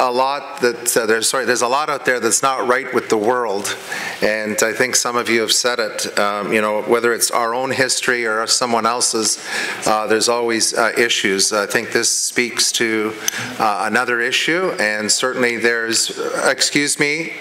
a lot that there's a lot out there that's not right with the world, and I think some of you have said it. You know, whether it's our own history or someone else's, there's always issues. I think this speaks to another issue, and certainly there's, excuse me,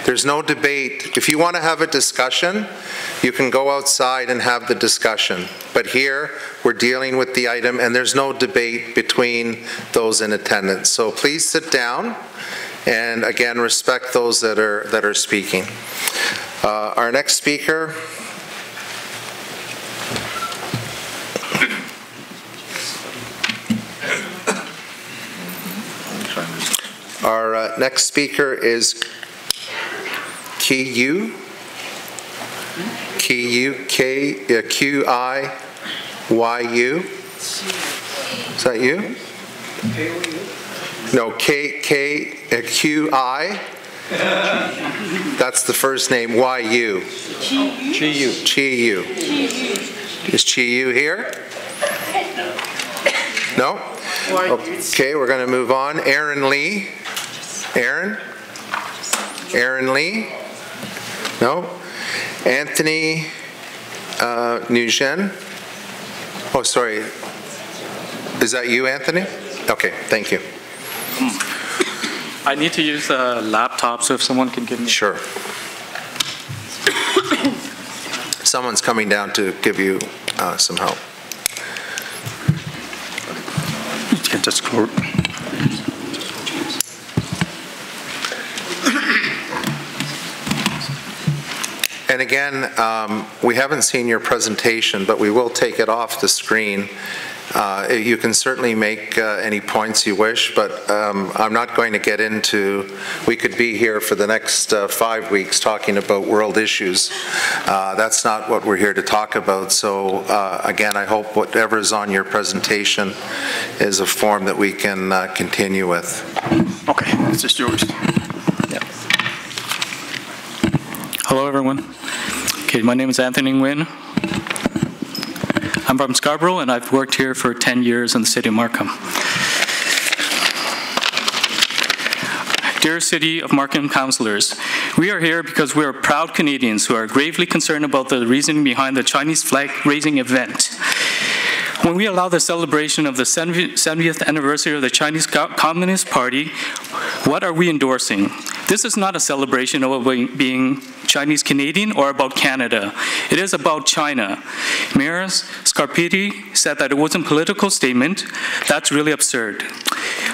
there's no debate. If you want to have a discussion, you can go outside and have the discussion. But here, we're dealing with the item, and there's no debate between those in attendance. So please sit down, and again, respect those that are speaking. Our next speaker. Our next speaker is Q-I-Y-U. Is that you? No, Q-I. That's the first name, Y-U. Chi-Yu. Is Chi-Yu here? No? Okay, we're going to move on. Aaron Lee. Aaron Lee? No? Anthony Nguyen. Oh, sorry. Is that you, Anthony? Okay, thank you. I need to use a laptop, so if someone can give me... Sure. Someone's coming down to give you some help. You can just go. And again, we haven't seen your presentation, but we will take it off the screen. You can certainly make any points you wish, but I'm not going to get into, we could be here for the next 5 weeks talking about world issues. That's not what we're here to talk about. So again, I hope whatever's on your presentation is a form that we can continue with. Okay, it's just yours. Yeah. Hello, everyone. Okay, my name is Anthony Nguyen. I'm from Scarborough, and I've worked here for 10 years in the city of Markham. Dear City of Markham councillors, we are here because we are proud Canadians who are gravely concerned about the reasoning behind the Chinese flag-raising event. When we allow the celebration of the 70th anniversary of the Chinese Communist Party, what are we endorsing? This is not a celebration of being Chinese Canadian or about Canada. It is about China. Mayor Scarpitti said that it wasn't a political statement. That's really absurd.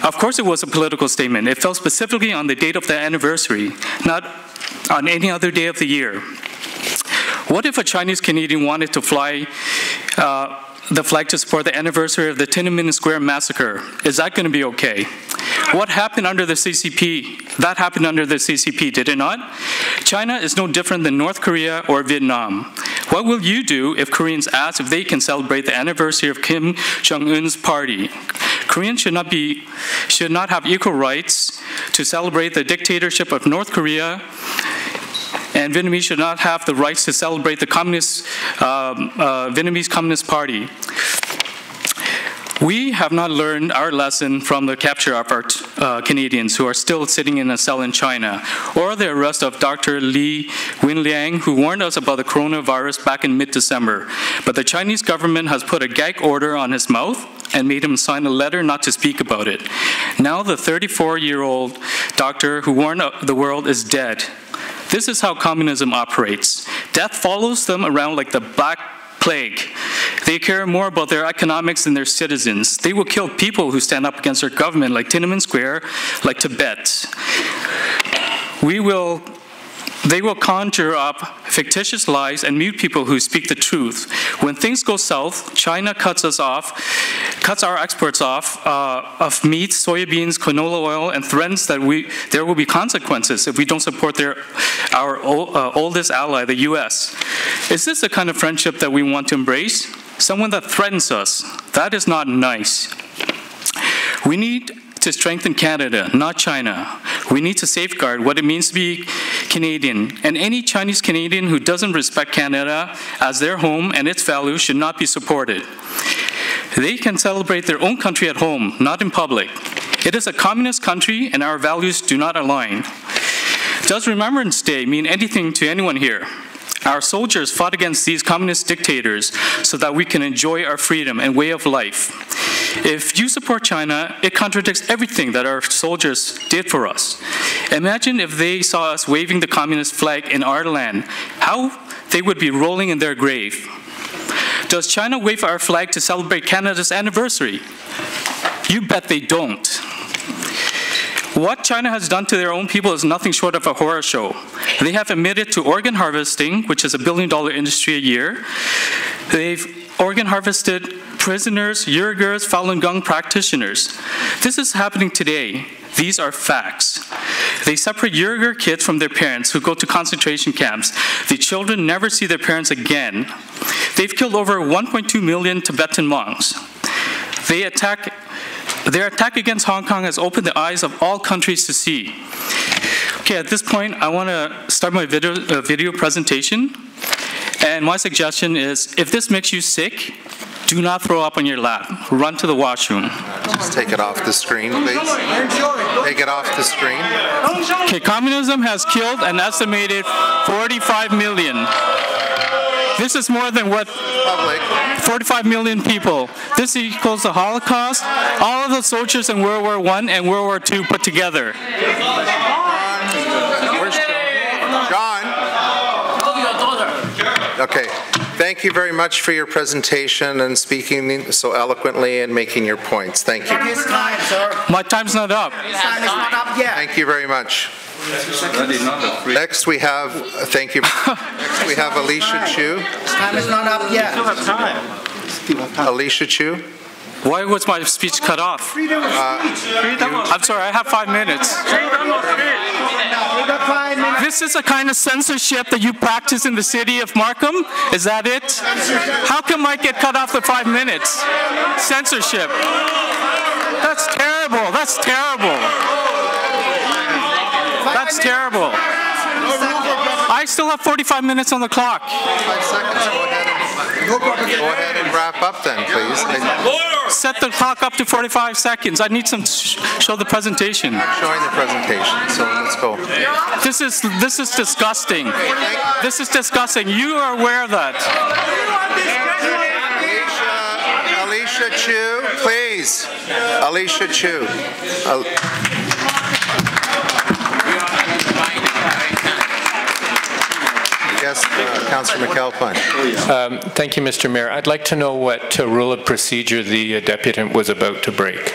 Of course it was a political statement. It fell specifically on the date of the anniversary, not on any other day of the year. What if a Chinese Canadian wanted to fly the flag to support the anniversary of the Tiananmen Square massacre? Is that going to be okay? What happened under the CCP? That happened under the CCP, did it not? China is no different than North Korea or Vietnam. What will you do if Koreans ask if they can celebrate the anniversary of Kim Jong-un's party? Koreans should not have equal rights to celebrate the dictatorship of North Korea, and Vietnamese should not have the rights to celebrate the Vietnamese Communist Party. We have not learned our lesson from the capture of our Canadians who are still sitting in a cell in China, or the arrest of Dr. Li Wenliang, who warned us about the coronavirus back in mid-December. But the Chinese government has put a gag order on his mouth and made him sign a letter not to speak about it. Now the 34-year-old doctor who warned the world is dead. This is how communism operates. Death follows them around like the Black Plague. They care more about their economics than their citizens. They will kill people who stand up against their government, like Tiananmen Square, like Tibet. They will conjure up fictitious lies and mute people who speak the truth. When things go south, China cuts our exports off of meat, soybeans, canola oil, and threatens that there will be consequences if we don't support our oldest ally, the US. Is this the kind of friendship that we want to embrace? Someone that threatens us. That is not nice. We need to strengthen Canada, not China. We need to safeguard what it means to be Canadian, and any Chinese Canadian who doesn't respect Canada as their home and its values should not be supported. They can celebrate their own country at home, not in public. It is a communist country and our values do not align. Does Remembrance Day mean anything to anyone here? Our soldiers fought against these communist dictators so that we can enjoy our freedom and way of life. If you support China, it contradicts everything that our soldiers did for us. Imagine if they saw us waving the communist flag in our land, how they would be rolling in their grave. Does China wave our flag to celebrate Canada's anniversary? You bet they don't. What China has done to their own people is nothing short of a horror show. They have admitted to organ harvesting, which is $1 billion industry a year. They've organ harvested prisoners, Uyghurs, Falun Gong practitioners. This is happening today. These are facts. They separate Uyghur kids from their parents who go to concentration camps. The children never see their parents again. They've killed over 1.2 million Tibetan monks. Their attack against Hong Kong has opened the eyes of all countries to see. Okay, at this point, I want to start my video presentation. And my suggestion is, if this makes you sick, do not throw up on your lap. Run to the washroom. Just take it off the screen, please. Take it off the screen. Okay, communism has killed an estimated 45 million. This is more than what 45 million people. This equals the Holocaust, all of the soldiers in World War I and World War II put together. Where's John? Okay. Thank you very much for your presentation and speaking so eloquently and making your points. Thank you. My time's not up. Thank you very much. Next we have, thank you. Next we have Alicia Chu. Time is not up yet. Alicia Chu. Why was my speech cut off? I'm sorry, I have 5 minutes. This is a kind of censorship that you practice in the city of Markham? Is that it? How come I get cut off for 5 minutes? Censorship. That's terrible. That's terrible. That's terrible. I still have 45 minutes on the clock. 5 seconds. Go ahead and wrap up then, please. Set the clock up to 45 seconds. I need some show the presentation. Showing the presentation, so let's go. This is disgusting. This is disgusting. You are aware of that. Alicia Chu, please. Alicia Chu. Yes, Councillor McAlpine. Thank you, Mr. Mayor. I'd like to know what rule of procedure the deputant was about to break.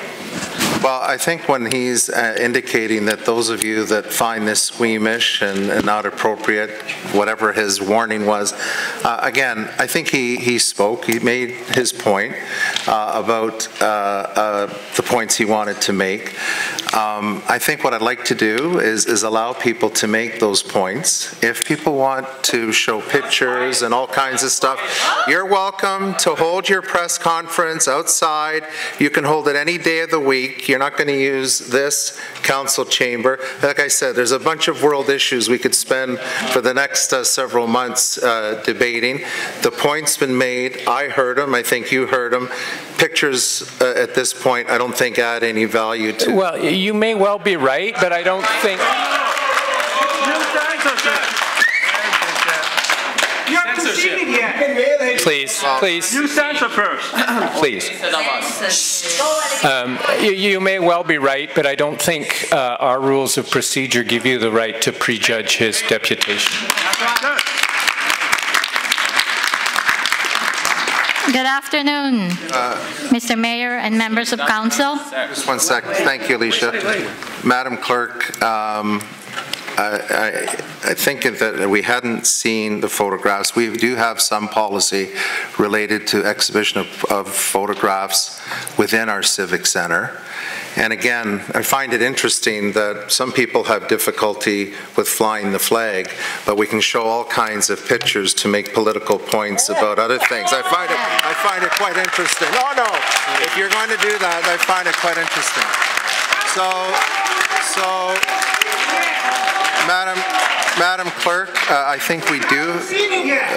Well, I think when he's indicating that those of you that find this squeamish and not appropriate, whatever his warning was, again, I think he spoke, he made his point about the points he wanted to make. I think what I'd like to do is allow people to make those points. If people want to show pictures and all kinds of stuff, you're welcome to hold your press conference outside. You can hold it any day of the week. You're not going to use this council chamber. Like I said, there's a bunch of world issues we could spend for the next several months debating. The point's been made. I heard them. I think you heard them. Pictures at this point I don't think add any value to. Well, you may well be right, but I don't think. Please, please. You censor first. Please. You may well be right, but I don't think our rules of procedure give you the right to prejudge his deputation. Good afternoon, Mr. Mayor and members of council. Just 1 second. Thank you, Alicia. Madam Clerk, I think that we hadn't seen the photographs. We do have some policy related to exhibition of photographs within our civic center. And again, I find it interesting that some people have difficulty with flying the flag, but we can show all kinds of pictures to make political points about other things. I find it quite interesting. Oh no, if you're going to do that, I find it quite interesting. So Madam Clerk, I think we do.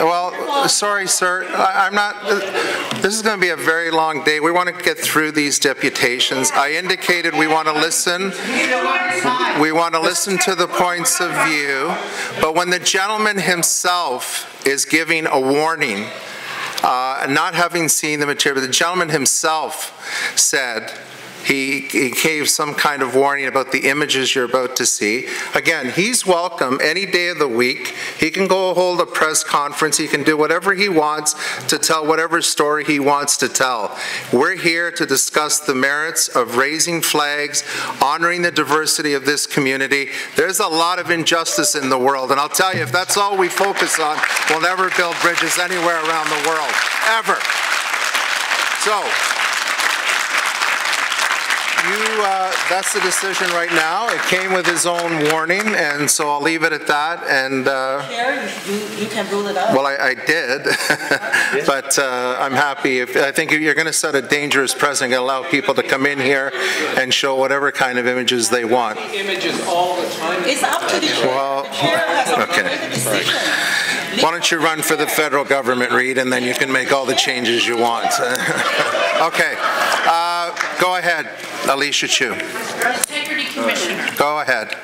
Well, sorry, sir. I'm not. This is going to be a very long day. We want to get through these deputations. I indicated we want to listen. We want to listen to the points of view. But when the gentleman himself is giving a warning, not having seen the material, the gentleman himself said he gave some kind of warning about the images you're about to see. Again, he's welcome any day of the week. He can go hold a press conference. He can do whatever he wants to tell whatever story he wants to tell. We're here to discuss the merits of raising flags, honoring the diversity of this community. There's a lot of injustice in the world, and I'll tell you, if that's all we focus on, we'll never build bridges anywhere around the world, ever. So, that's the decision right now. It came with his own warning, and so I'll leave it at that. And Chair, you can rule it out. well, I did, but I'm happy. I think you're going to set a dangerous precedent and allow people to come in here and show whatever kind of images they want. Images all the time. It's up to the chair. Well, the chair has to okay. make a decision. Why don't you run for the federal government, Reid, and then you can make all the changes you want. Okay. Go ahead, Alicia Chu. Integrity Commissioner. Go ahead.